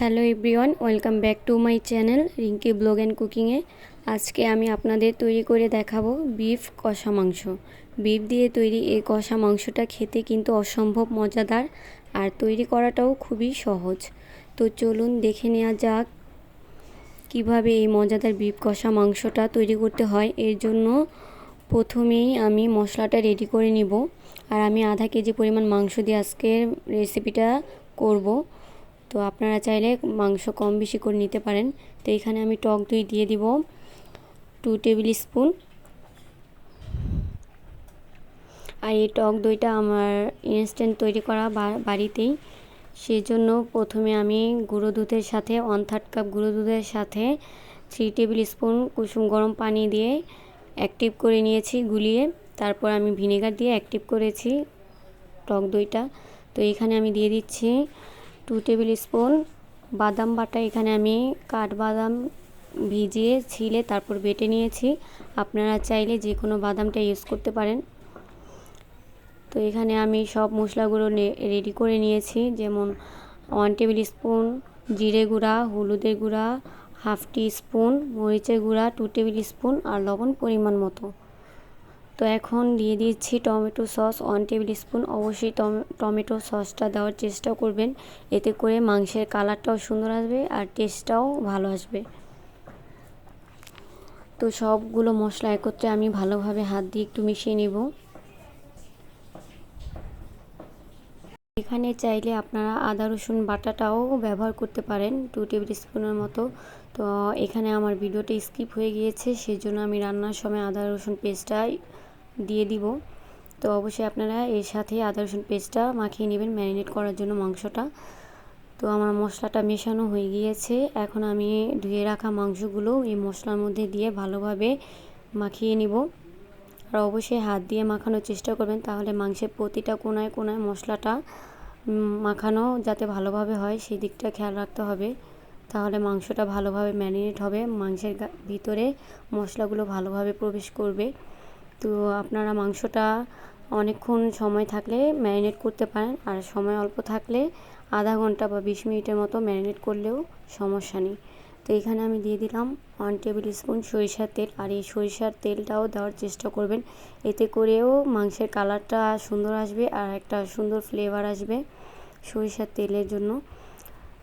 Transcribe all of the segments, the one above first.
Hello everyone, welcome back to my channel Rinki blog and কুকিংয়ে। আজকে আমি আপনাদের তৈরি করে দেখাবো বিফ কষা মাংস। বিফ দিয়ে তৈরি এই কষা মাংসটা খেতে কিন্তু অসম্ভব মজাদার, আর তৈরি করাটাও খুবই সহজ। তো চলুন দেখে নেওয়া যাক কিভাবে এই মজাদার বিফ কষা মাংসটা তৈরি করতে হয়। এর জন্য প্রথমেই আমি মশলাটা রেডি করে নিব। আর আমি আধা কেজি পরিমাণ মাংস দিয়ে আজকের রেসিপিটা করব। তো আপনারা চাইলে মাংস কম বেশি করে নিতে পারেন। তো এখানে আমি টক দই দিয়ে দিব 2 টেবিল স্পুন। আর এই টক দইটা আমার ইনস্ট্যান্ট তৈরি করা বাড়িতেই, সেজন্য প্রথমে আমি গুঁড়ো দুধের সাথে 1/3 কাপ গুঁড়ো দুধের সাথে 3 টেবিল স্পুন কুসুম গরম পানি দিয়ে অ্যাক্টিভ করে নিয়েছি গুলিয়ে। তারপর আমি ভিনেগার দিয়ে অ্যাক্টিভ করেছি টক দইটা। তো এখানে আমি দিয়ে দিচ্ছি 2 টেবিল স্পুন বাদাম বাটা। এখানে আমি কাঠবাদাম ভিজিয়ে ছিলে তারপর বেটে নিয়েছি। আপনারা চাইলে যে কোনো বাদামটা ইউজ করতে পারেন। তো এখানে আমি সব মশলাগুলো রেডি করে নিয়েছি, যেমন 1 টেবিল স্পুন জিরে গুঁড়া, হলুদের গুঁড়া 1/2 টি স্পুন, মরিচের গুঁড়া 2 টেবিল স্পুন আর লবণ পরিমাণ মতো। তো এখন দিয়ে দিচ্ছি টমেটো সস 1 টেবিল স্পুন। অবশ্যই টমেটো সসটা দেওয়ার চেষ্টা করবেন, এতে করে মাংসের কালারটাও সুন্দর আসবে আর টেস্টটাও ভালো আসবে। তো সবগুলো মশলা একত্রে আমি ভালোভাবে হাত দিয়ে একটু মিশিয়ে নেব। এখানে চাইলে আপনারা আদা রসুন বাটাটাও ব্যবহার করতে পারেন 2 টেবিল স্পুনের মতো। তো এখানে আমার ভিডিওটা স্কিপ হয়ে গিয়েছে, সেজন্য আমি রান্নার সময় আদা রসুন পেস্টটা দিয়ে দিব। তো অবশ্যই আপনারা এর সাথে আদা রসুন পেস্টটা মাখিয়ে নেবেন ম্যারিনেট করার জন্য মাংসটা। তো আমার মশলাটা মেশানো হয়ে গিয়েছে। এখন আমি ধুয়ে রাখা মাংসগুলো এই মশলার মধ্যে দিয়ে ভালোভাবে মাখিয়ে নিব। আর অবশ্যই হাত দিয়ে মাখানোর চেষ্টা করবেন, তাহলে মাংসের প্রতিটা কোনায় কোনায় মশলাটা মাখানো যাতে ভালোভাবে হয় সেই দিকটা খেয়াল রাখতে হবে। তাহলে মাংসটা ভালোভাবে ম্যারিনেট হবে, মাংসের ভিতরে মশলাগুলো ভালোভাবে প্রবেশ করবে। তো আপনারা মাংসটা অনেকক্ষণ সময় থাকলে ম্যারিনেট করতে পারেন, আর সময় অল্প থাকলে আধা ঘন্টা বা 20 মিনিটের মতো ম্যারিনেট করলেও সমস্যা নেই। তো এখানে আমি দিয়ে দিলাম 1 টেবিল স্পুন সরিষার তেল। আর এই সরিষার তেলটাও দেওয়ার চেষ্টা করবেন, এতে করেও মাংসের কালারটা সুন্দর আসবে আর একটা সুন্দর ফ্লেভার আসবে সরিষার তেলের জন্য।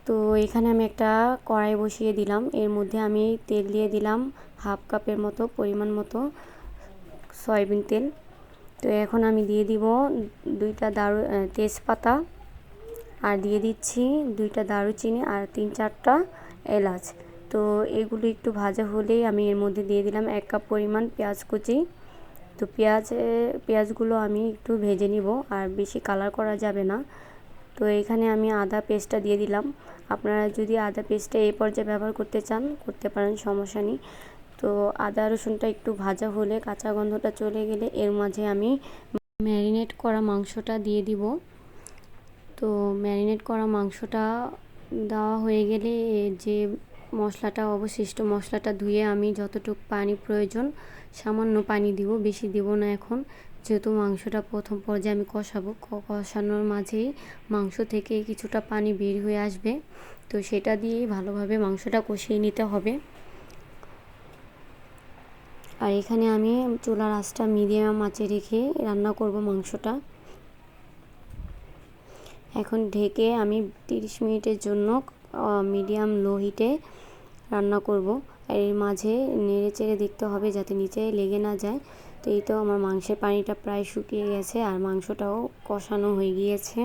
তো এখানে আমি একটা কড়াই বসিয়ে দিলাম, এর মধ্যে আমি তেল দিয়ে দিলাম 1/2 কাপের মতো পরিমাণ মতো সয়াবিন তেল। তো এখন আমি দিয়ে দিব 2টা তেজপাতা, আর দিয়ে দিচ্ছি 2টা দারুচিনি আর 3-4টা এলাচ। তো এগুলো একটু ভাজা হলেই আমি এর মধ্যে দিয়ে দিলাম 1 কাপ পরিমাণ পেঁয়াজ কুচি। তো পেঁয়াজগুলো আমি একটু ভেজে নিব, আর বেশি কালার করা যাবে না। তো এখানে আমি আদা পেস্টটা দিয়ে দিলাম। আপনারা যদি আদা পেস্টটা এই পর্যায়ে ব্যবহার করতে চান করতে পারেন, সমস্যা নেই। তো আদা রসুনটা একটু ভাজা হলে, কাঁচা গন্ধটা চলে গেলে এর মাঝে আমি ম্যারিনেট করা মাংসটা দিয়ে দিব। তো ম্যারিনেট করা মাংসটা দেওয়া হয়ে গেলে যে মশলাটা অবশিষ্ট মশলাটা ধুয়ে আমি যতটুকু পানি প্রয়োজন সামান্য পানি দিব, বেশি দিব না এখন, যেহেতু মাংসটা প্রথম পর্যায়ে আমি কষানোর মাঝেই মাংস থেকে কিছুটা পানি বের হয়ে আসবে। তো সেটা দিয়েই ভালোভাবে মাংসটা কষিয়ে নিতে হবে। আর এখানে আমি চুলার আঁচটা মিডিয়াম আঁচে রেখে রান্না করব মাংসটা। এখন ঢেকে আমি 30 মিনিটের জন্য মিডিয়াম লো হিটে রান্না করব। এর মাঝে নেড়ে চেড়ে দেখতে হবে যাতে নিচে লেগে না যায়। তো এই তো আমার মাংসের পানিটা প্রায় শুকিয়ে গেছে আর মাংসটাও কষানো হয়ে গিয়েছে।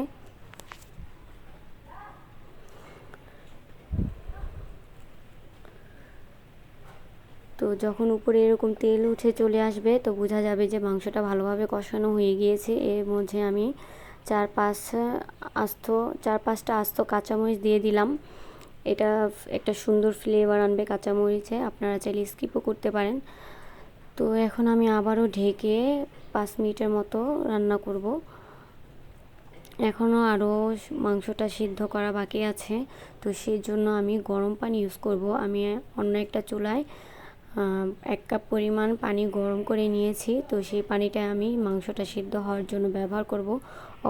তো যখন উপরে এরকম তেল উঠে চলে আসবে তো বোঝা যাবে যে মাংসটা ভালোভাবে কষানো হয়ে গিয়েছে। এর মধ্যে আমি 4-5টা আস্ত কাঁচামরিচ দিয়ে দিলাম। এটা একটা সুন্দর ফ্লেভার আনবে কাঁচামরিচে, আপনারা চাইলে স্কিপও করতে পারেন। তো এখন আমি আবারও ঢেকে 5 মিনিটের মতো রান্না করব। এখনও আরও মাংসটা সিদ্ধ করা বাকি আছে, তো সেই জন্য আমি গরম পানি ইউজ করব। আমি অন্য একটা চুলায় 1 কাপ পরিমাণ পানি গরম করে নিয়েছি। তো সেই পানিটা আমি মাংসটা সিদ্ধ হওয়ার জন্য ব্যবহার করব।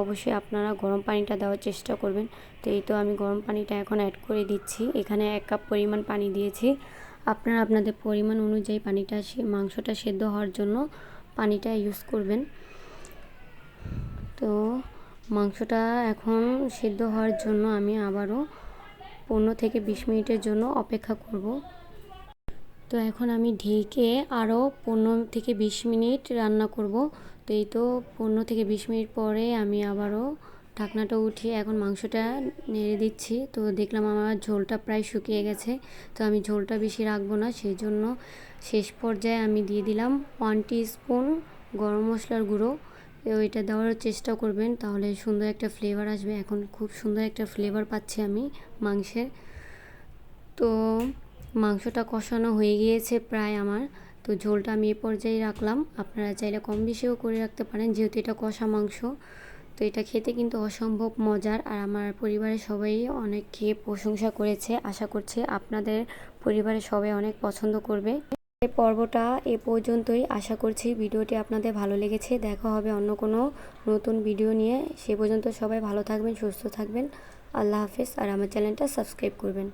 অবশ্যই আপনারা গরম পানিটা দেওয়ার চেষ্টা করবেন। তো এই তো আমি গরম পানিটা এখন অ্যাড করে দিচ্ছি। এখানে 1 কাপ পরিমাণ পানি দিয়েছি। আপনারা আপনাদের পরিমাণ অনুযায়ী পানিটা মাংসটা সিদ্ধ হওয়ার জন্য পানিটা ইউজ করবেন। তো মাংসটা এখন সিদ্ধ হওয়ার জন্য আমি আবারও 15 থেকে 20 মিনিটের জন্য অপেক্ষা করব। তো এখন আমি ঢেকে আরও 15 থেকে 20 মিনিট রান্না করব। তো এই তো 15 থেকে 20 মিনিট পরে আমি আবারও ঢাকনাটা উঠিয়ে এখন মাংসটা নেড়ে দিচ্ছি। তো দেখলাম আমার ঝোলটা প্রায় শুকিয়ে গেছে। তো আমি ঝোলটা বেশি রাখবো না, সেই জন্য শেষ পর্যায়ে আমি দিয়ে দিলাম 1 টিস্পুন গরম মশলার গুঁড়ো। এটা দেওয়ার চেষ্টা করবেন, তাহলে সুন্দর একটা ফ্লেভার আসবে। এখন খুব সুন্দর একটা ফ্লেভার পাচ্ছি আমি মাংসের। তো মাংসটা কষানো হয়ে গিয়েছে প্রায় আমার। তো ঝোলটা আমি এই পর্যায়ে রাখলাম। আপনারা চাইলে কম বেশিও করে রাখতে পারেন, যেহেতু এটা কষা মাংস। তো এটা খেতে কিন্তু অসম্ভব মজার, আর আমার পরিবারের সবাই অনেক খেয়ে প্রশংসা করেছে। আশা করছি আপনাদের পরিবারের সবাই অনেক পছন্দ করবে। এই পর্বটা এ পর্যন্তই। আশা করছি ভিডিওটি আপনাদের ভালো লেগেছে। দেখা হবে অন্য কোনো নতুন ভিডিও নিয়ে। সে পর্যন্ত সবাই ভালো থাকবেন, সুস্থ থাকবেন। আল্লাহ হাফেজ। আর আমার চ্যানেলটা সাবস্ক্রাইব করবেন।